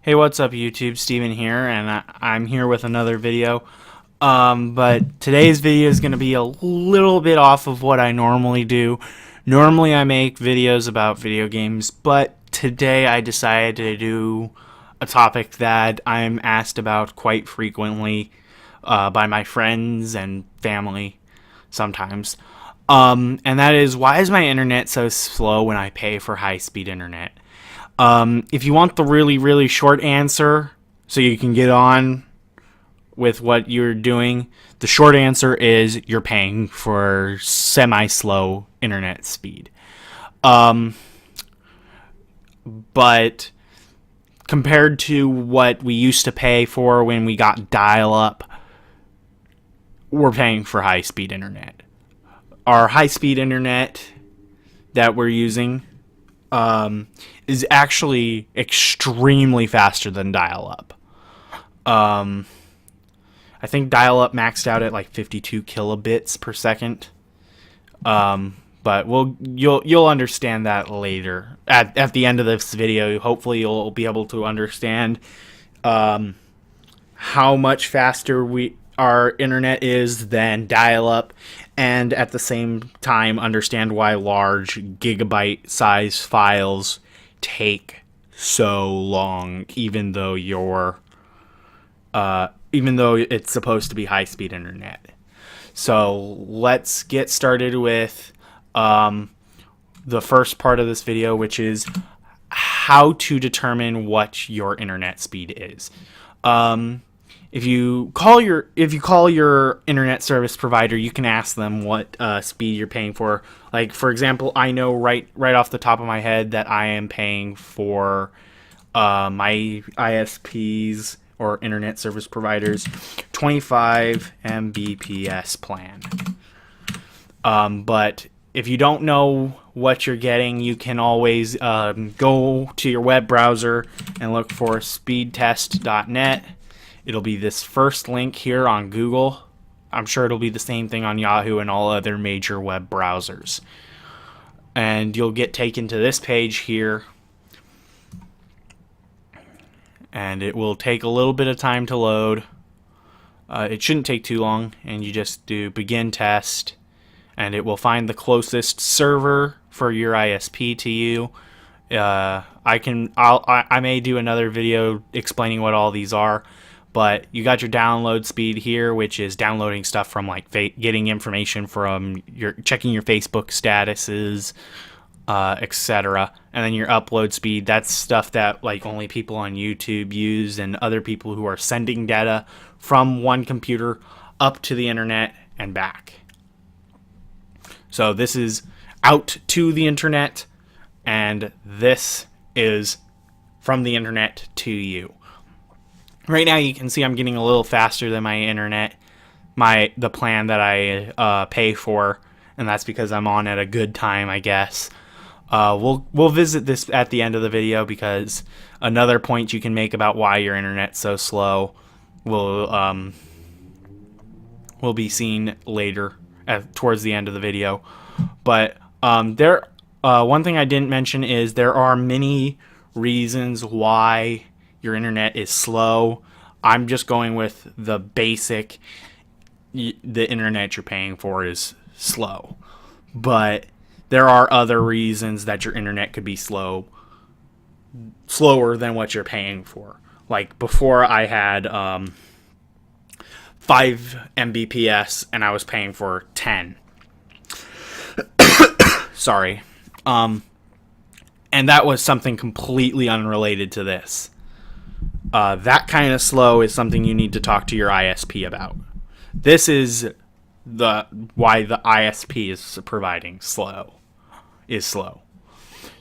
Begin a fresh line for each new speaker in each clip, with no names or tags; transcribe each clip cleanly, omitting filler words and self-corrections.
Hey, what's up YouTube? Steven here, and I'm here with another video. But today's video is going to be a little bit off of what I normally do. Normally I make videos about video games, but today I decided to do a topic that I'm asked about quite frequently by my friends and family sometimes. And that is, why is my internet so slow when I pay for high-speed internet? If you want the really, really short answer so you can get on with what you're doing, the short answer is you're paying for semi-slow internet speed. But compared to what we used to pay for when we got dial-up, we're paying for high-speed internet. Our high-speed internet that we're using is actually extremely faster than dial-up. I think dial-up maxed out at like 52 kilobits per second. But you'll understand that later at the end of this video. Hopefully, you'll be able to understand how much faster our internet is than dial-up, and at the same time understand why large gigabyte size files take so long, even though it's supposed to be high-speed internet. So let's get started with the first part of this video, which is how to determine what your internet speed is. If you call your internet service provider, you can ask them what speed you're paying for. Like, for example, I know right off the top of my head that I am paying for my ISPs or internet service providers 25 Mbps plan. But if you don't know what you're getting, you can always go to your web browser and look for speedtest.net. It'll be this first link here on Google. I'm sure it'll be the same thing on Yahoo and all other major web browsers. And you'll get taken to this page here. And it will take a little bit of time to load. It shouldn't take too long. And you just do begin test. And it will find the closest server for your ISP to you. I may do another video explaining what all these are. But you got your download speed here, which is downloading stuff from like getting information from checking your Facebook statuses, etc. And then your upload speed, that's stuff that like only people on YouTube use and other people who are sending data from one computer up to the internet and back. So this is out to the internet, and this is from the internet to you. Right now you can see I'm getting a little faster than my internet, the plan that I pay for, and that's because I'm on at a good time, I guess. We'll visit this at the end of the video, because another point you can make about why your internet's so slow will be seen later towards the end of the video. But one thing I didn't mention is there are many reasons why your internet is slow. I'm just going with the basic. The internet you're paying for is slow, but there are other reasons that your internet could be slower than what you're paying for. Like before, I had 5 Mbps and I was paying for 10. Sorry. And that was something completely unrelated to this. That kind of slow is something you need to talk to your ISP about. This is why the ISP is providing slow.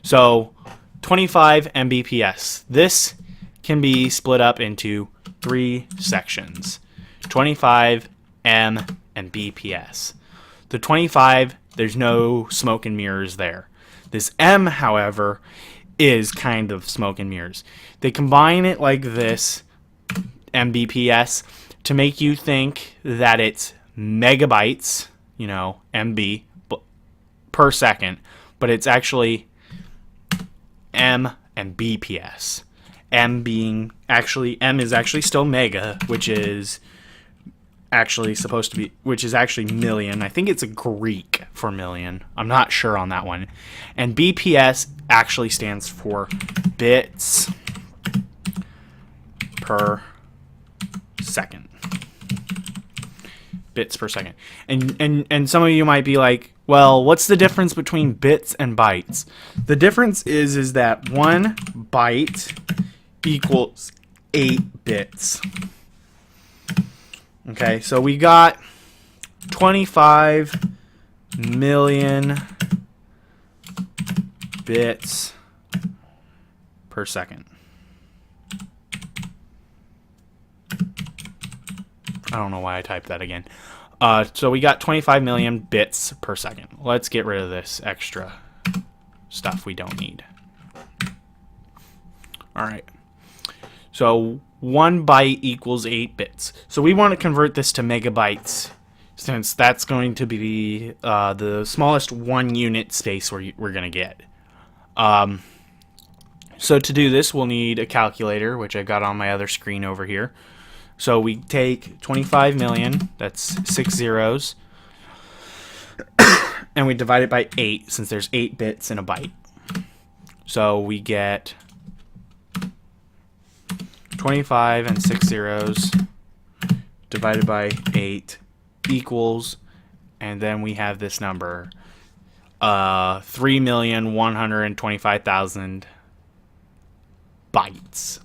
So 25 Mbps. This can be split up into 3 sections: 25 M and BPS. The 25, there's no smoke and mirrors there. This M, however, is kind of smoke and mirrors. They combine it like this, Mbps, to make you think that it's megabytes, MB, per second, but it's actually M and BPS. M is actually still mega, which is actually supposed to be, which is actually million. I think it's a Greek for million. I'm not sure on that one. And BPS actually stands for bits per second. Bits per second. And some of you might be like, well, what's the difference between bits and bytes? The difference is that 1 byte equals 8 bits. Okay, so we got 25 million bits per second. I don't know why I typed that again. So we got 25 million bits per second. Let's get rid of this extra stuff we don't need. All right. So 1 byte equals 8 bits. So we want to convert this to megabytes, since that's going to be the smallest 1 unit space we're going to get. So to do this, we'll need a calculator, which I got on my other screen over here. So we take 25 million, that's 6 zeros, and we divide it by 8, since there's 8 bits in a byte. So we get 25 and 6 zeros divided by 8 equals, and then we have this number, 3,125,000 bytes.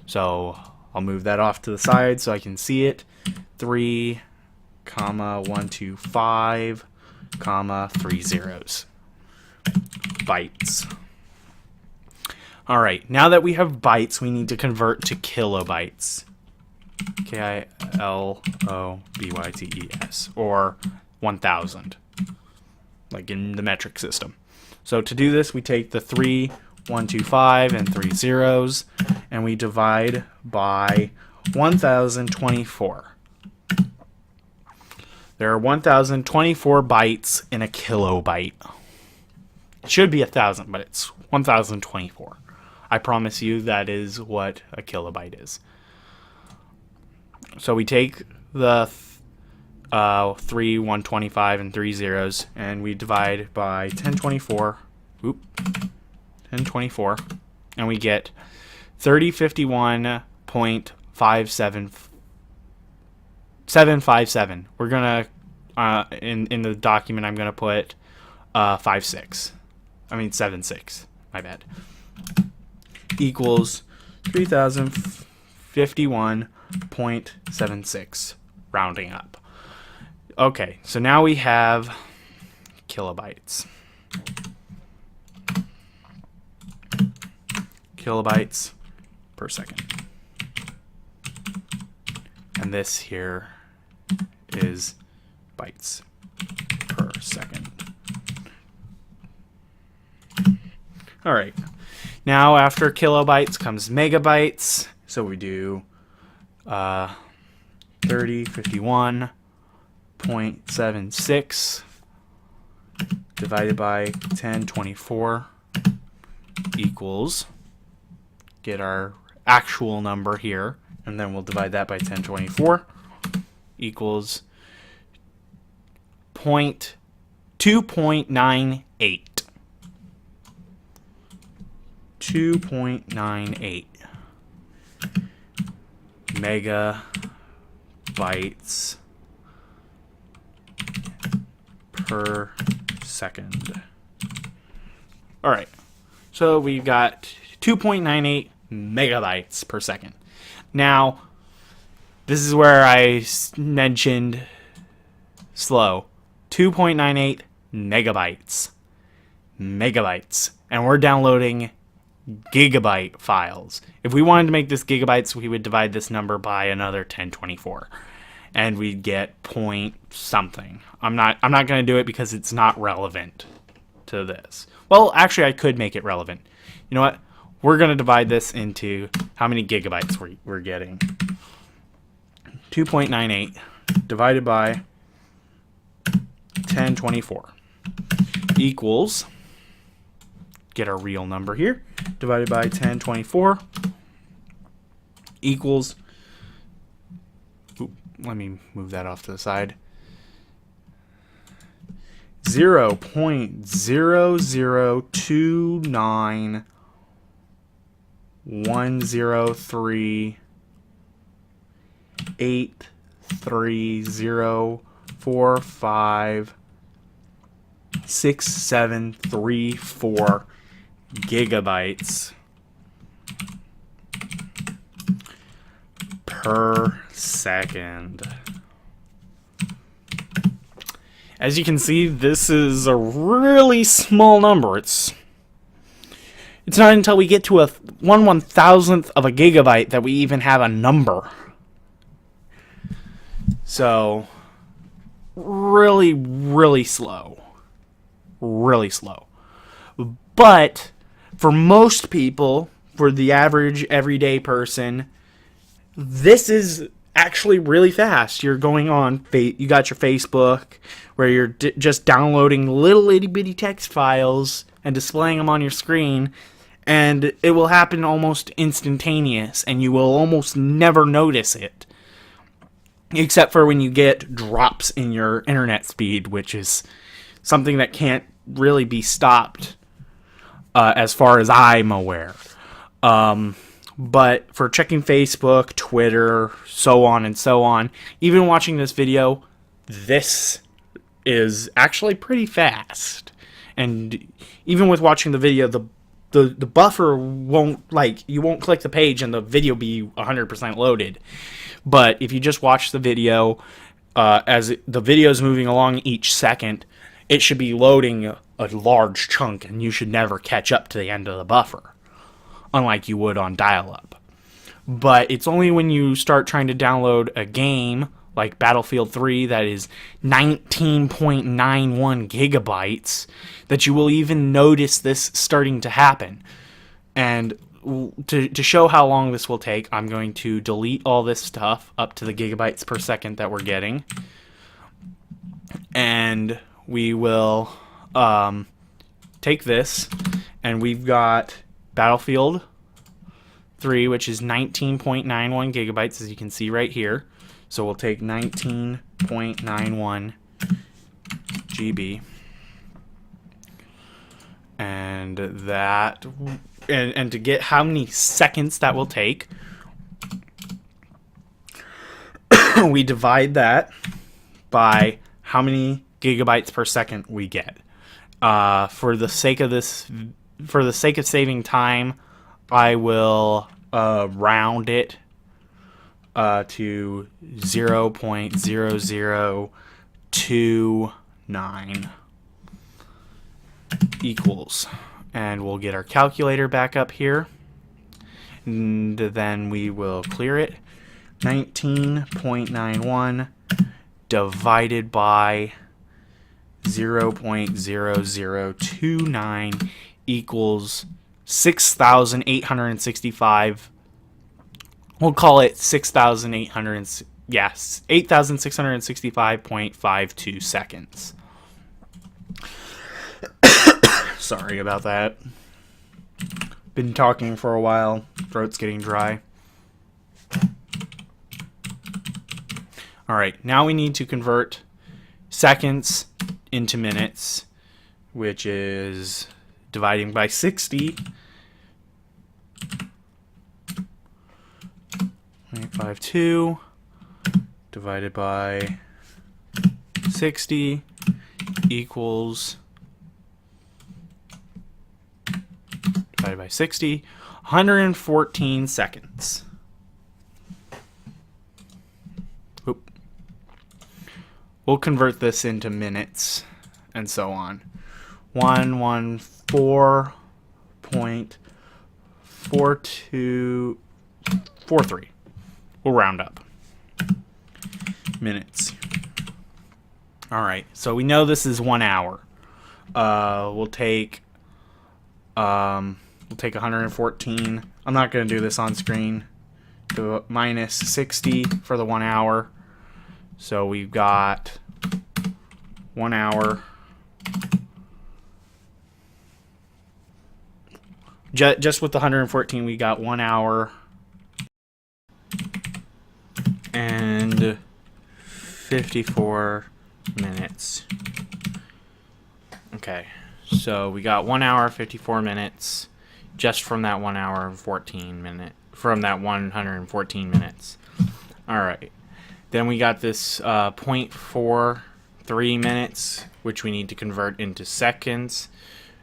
So I'll move that off to the side so I can see it. 3,125, 3 zeros. Bytes. Alright, now that we have bytes, we need to convert to kilobytes. Kilobytes, or 1,000, like in the metric system. So to do this, we take the 3,125 and 3 zeros, and we divide by 1,024. There are 1,024 bytes in a kilobyte. It should be 1,000, but it's 1,024. I promise you that is what a kilobyte is. So we take the 3,125 and 3 zeros, and we divide by 1024. 1024, and we get 3051.757. We're gonna in the document I'm gonna put 56. I mean 76. My bad. Equals 3051.76, rounding up. Okay, so now we have kilobytes. Kilobytes per second. And this here is bytes per second. All right. Now after kilobytes comes megabytes. So we do 3051.76 divided by 1024 equals, get our actual number here, and then we'll divide that by 1024, equals 2.98. 2.98 megabytes per second. All right, so we've got 2.98 megabytes per second. Now, this is where I mentioned slow. 2.98 megabytes. Megabytes. And we're downloading gigabyte files. If we wanted to make this gigabytes, we would divide this number by another 1024. And we'd get point something. I'm not going to do it because it's not relevant to this. Well, actually, I could make it relevant. You know what? We're going to divide this into how many gigabytes we're getting. 2.98 divided by 1024 equals, get our real number here, divided by 1024 equals, let me move that off to the side, 0.0029830456734 gigabytes per second. As you can see, this is a really small number. It's not until we get to a 1/1000th of a gigabyte that we even have a number. So, really, really slow. Really slow. But, for most people, for the average everyday person, this is actually really fast. You're going on, you got your Facebook, where you're just downloading little itty bitty text files and displaying them on your screen, and it will happen almost instantaneous, and you will almost never notice it. Except for when you get drops in your internet speed, which is something that can't really be stopped, as far as I'm aware. But for checking Facebook, Twitter, so on and so on, even watching this video, this is actually pretty fast. And even with watching the video, the buffer won't, you won't click the page and the video be 100% loaded. But if you just watch the video, as the video is moving along each second, it should be loading a large chunk, and you should never catch up to the end of the buffer, unlike you would on dial-up. But it's only when you start trying to download a game like Battlefield 3 that is 19.91 gigabytes that you will even notice this starting to happen. And to show how long this will take, I'm going to delete all this stuff up to the gigabytes per second that we're getting. And we will take this, and we've got Battlefield 3, which is 19.91 gigabytes, as you can see right here. So we'll take 19.91 GB, and that, and to get how many seconds that will take, we divide that by how many gigabytes per second we get. For the sake of saving time, I will round it to 0.0029 equals, and we'll get our calculator back up here, and then we will clear it. 19.91 divided by 0.0029 equals 6,865. We'll call it 6,800. Yes, 8,665.52 seconds. Sorry about that. Been talking for a while. Throat's getting dry. All right, now we need to convert seconds into minutes, which is dividing by 60. 0.52 divided by 60 equals, divided by 60, 114 seconds. Oop. We'll convert this into minutes and so on. 114.4243. We'll round up. Minutes. All right, so we know this is 1 hour. We'll take 114. I'm not going to do this on screen. Do minus 60 for the 1 hour. So we've got 1 hour. Just with the 114, we got 1 hour and 54 minutes. Okay, so we got 1 hour 54 minutes just from that 1 hour and 14 minute from that 114 minutes. All right, then we got this 0.43 minutes, which we need to convert into seconds.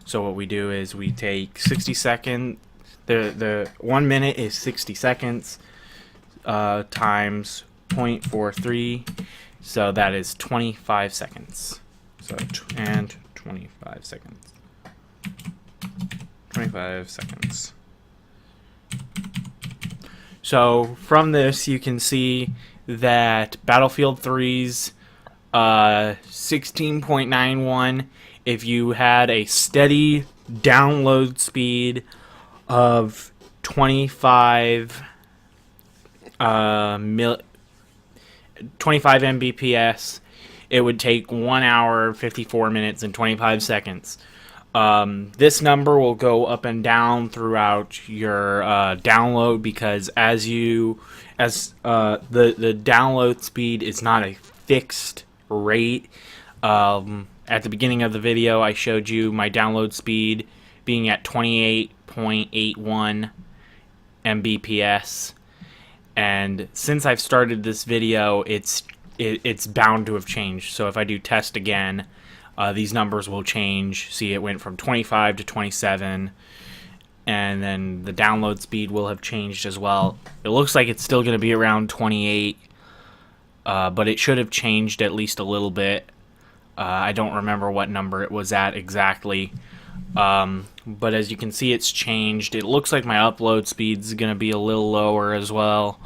So what we do is we take 60 seconds. The 1 minute is 60 seconds times 0.43, so that is 25 seconds. So and 25 seconds. 25 seconds. So from this, you can see that Battlefield 3's 16.91, if you had a steady download speed of 25 Mbps, it would take 1 hour 54 minutes and 25 seconds. This number will go up and down throughout your download, because as the download speed is not a fixed rate. At the beginning of the video, I showed you my download speed being at 28.81 Mbps, and since I've started this video, it's bound to have changed. So if I do test again, these numbers will change. See, it went from 25 to 27, and then the download speed will have changed as well. It looks like it's still going to be around 28, but it should have changed at least a little bit. I don't remember what number it was at exactly, but as you can see, it's changed. It looks like my upload speed is going to be a little lower as well,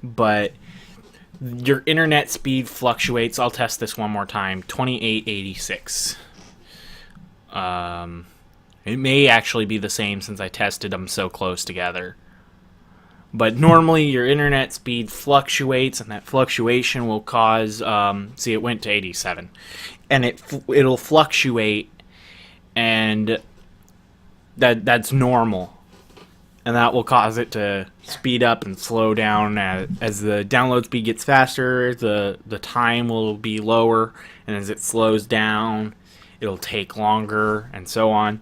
but your internet speed fluctuates. I'll test this one more time. 2886. It may actually be the same since I tested them so close together. But normally your internet speed fluctuates, and that fluctuation will cause, see, it went to 87. And it'll fluctuate, and that's normal. And that will cause it to speed up and slow down. As the download speed gets faster, the time will be lower, and as it slows down, it'll take longer, and so on.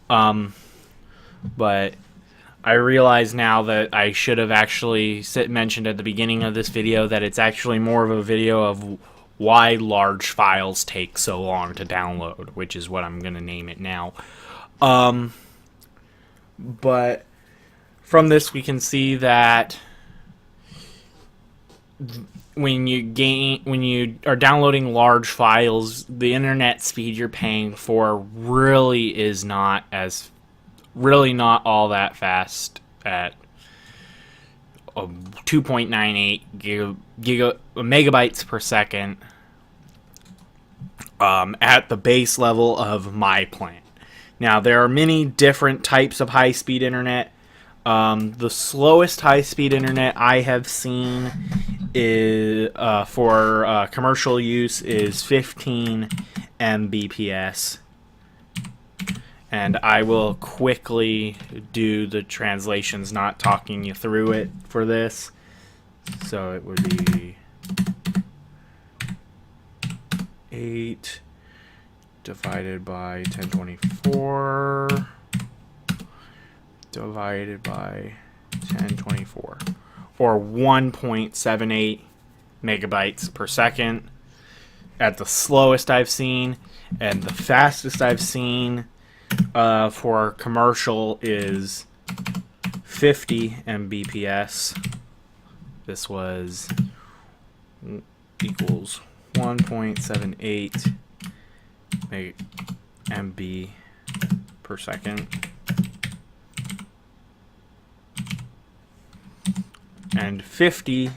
But I realize now that I should have actually mentioned at the beginning of this video that it's actually more of a video of why large files take so long to download, which is what I'm going to name it now. But from this, we can see that when you are downloading large files, the internet speed you're paying for really is not all that fast at 2.98 megabytes per second at the base level of my plan. Now, there are many different types of high-speed internet. The slowest high-speed internet I have seen is for commercial use is 15 Mbps. And I will quickly do the translations, not talking you through it for this. So it would be 8 divided by 1024 divided by 1024, or 1.78 megabytes per second at the slowest I've seen, and the fastest I've seen for commercial is 50 Mbps. This was equals 1.78 MB per second. And 50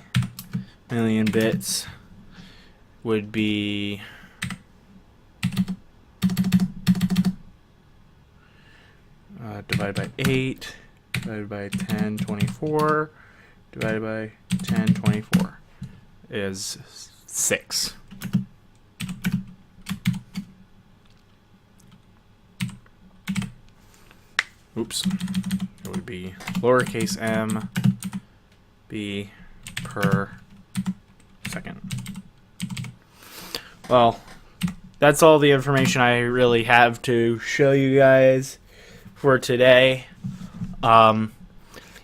million bits would be divided by 8 divided by 1024 divided by 1024 is 6. Oops. It would be lowercase m per second. Well, that's all the information I really have to show you guys for today.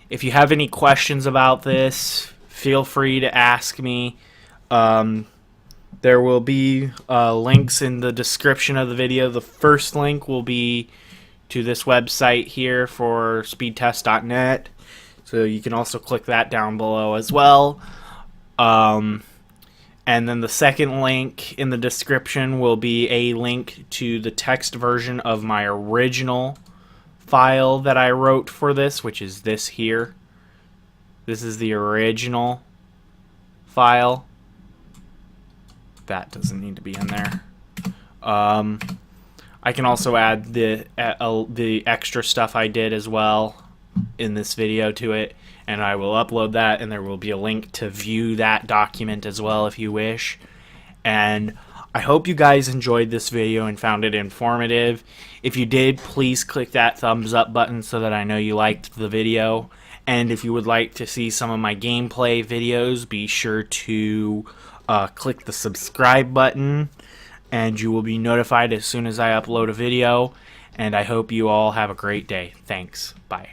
If you have any questions about this, feel free to ask me. There will be links in the description of the video. The first link will be to this website here for speedtest.net. So you can also click that down below as well. And then the second link in the description will be a link to the text version of my original file that I wrote for this, which is this here. This is the original file. That doesn't need to be in there. I can also add the extra stuff I did as well in this video to it, and I will upload that, and there will be a link to view that document as well if you wish. And I hope you guys enjoyed this video and found it informative. If you did, please click that thumbs up button so that I know you liked the video. And if you would like to see some of my gameplay videos, be sure to click the subscribe button, and you will be notified as soon as I upload a video. And I hope you all have a great day. Thanks. Bye.